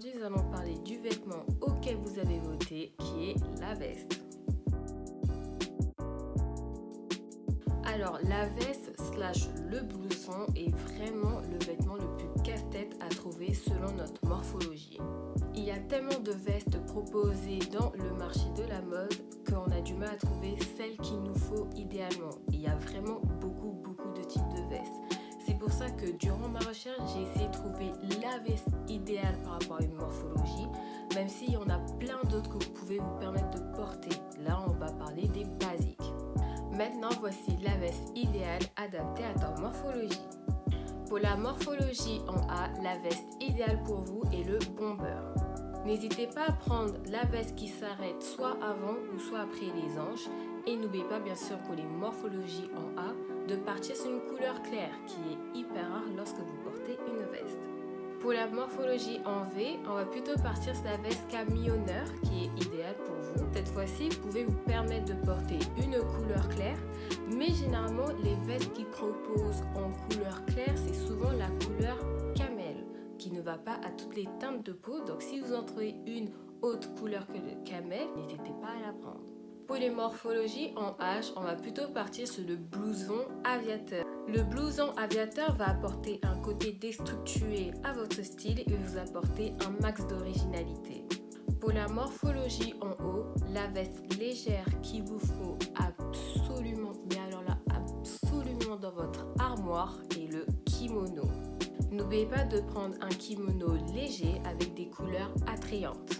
aujourd'hui nous allons parler du vêtement auquel vous avez voté, qui est la veste. Alors la veste / le blouson est vraiment le vêtement le plus casse-tête à trouver selon notre morphologie. Il y a tellement de vestes proposées dans le marché de la mode qu'on a du mal à trouver celle qu'il nous faut idéalement. Il y a vraiment beaucoup de types de vestes. C'est pour ça que durant ma recherche, j'ai essayé de trouver la veste idéale par rapport à une morphologie, même s'il y en a plein d'autres que vous pouvez vous permettre de porter. Là, on va parler des basiques. Maintenant, voici la veste idéale adaptée à ta morphologie. Pour la morphologie en A, la veste idéale pour vous est le bomber. N'hésitez pas à prendre la veste qui s'arrête soit avant ou soit après les hanches. Et n'oubliez pas, bien sûr, pour les morphologies en A, de partir sur une couleur claire qui est hyper rare lorsque vous portez une veste. Pour la morphologie en V, on va plutôt partir sur la veste camionneur qui est idéale pour vous. Cette fois-ci, vous pouvez vous permettre de porter une couleur claire, mais généralement, les vestes qui proposent en couleur claire, c'est souvent la couleur camel, qui ne va pas à toutes les teintes de peau. Donc, si vous en trouvez une autre couleur que le camel, n'hésitez pas à la prendre. Pour les morphologies en H, on va plutôt partir sur le blouson aviateur. Le blouson aviateur va apporter un côté déstructuré à votre style et vous apporter un max d'originalité. Pour la morphologie en haut, la veste légère qu'il vous faut absolument, mais alors là, absolument dans votre armoire est le kimono. N'oubliez pas de prendre un kimono léger avec des couleurs attrayantes.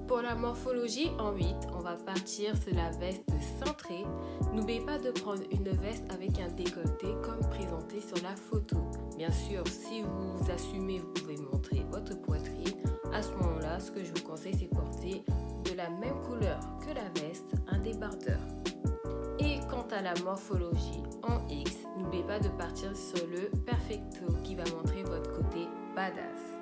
Pour la morphologie en 8, on va partir sur la veste cintrée. N'oubliez pas de prendre une veste avec un décolleté comme présenté sur la photo. Bien sûr, si vous assumez, vous pouvez montrer votre poitrine. À ce moment-là, ce que je vous conseille, c'est porter de la même couleur que la veste, un débardeur. Et quant à la morphologie en X, n'oubliez pas de partir sur le perfecto qui va montrer votre côté badass.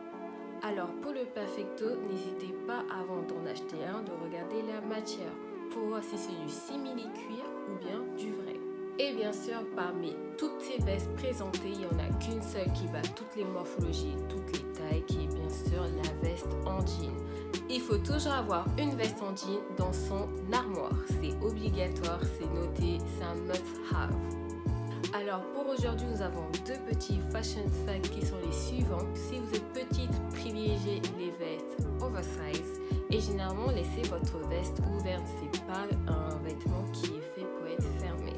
Alors pour le perfecto, n'hésitez pas avant d'en acheter un de regarder la matière pour voir si c'est du simili-cuir ou bien du vrai. Et bien sûr, parmi toutes ces vestes présentées, il n'y en a qu'une seule qui bat toutes les morphologies, toutes les tailles, qui est bien sûr la veste en jean. Il faut toujours avoir une veste en jean dans son armoire. C'est obligatoire, c'est noté, c'est un must-have. Alors pour aujourd'hui, nous avons deux petits fashion facts qui sont les suivants. Si vous êtes petite, privilégiez les vestes oversize et généralement laissez votre veste ouverte. C'est pas un vêtement qui est fait pour être fermé.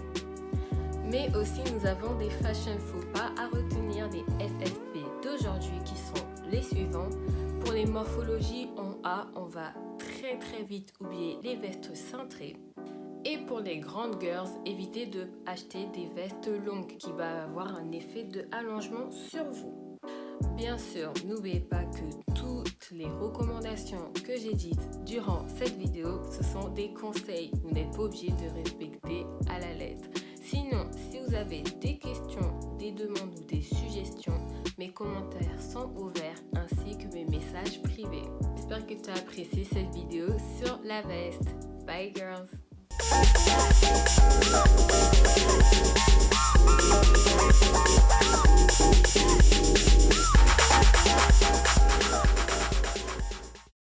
Mais aussi nous avons des fashion faux pas à retenir des FFP d'aujourd'hui qui sont les suivants. Pour les morphologies en A, on va très vite oublier les vestes cintrées. Et pour les grandes girls, évitez de acheter des vestes longues qui va avoir un effet de allongement sur vous. Bien sûr, n'oubliez pas que toutes les recommandations que j'ai dites durant cette vidéo, ce sont des conseils. Vous n'êtes pas obligé de respecter à la lettre. Sinon, si vous avez des questions, des demandes ou des suggestions, mes commentaires sont ouverts ainsi que mes messages privés. J'espère que tu as apprécié cette vidéo sur la veste. Bye girls! We'll be right back.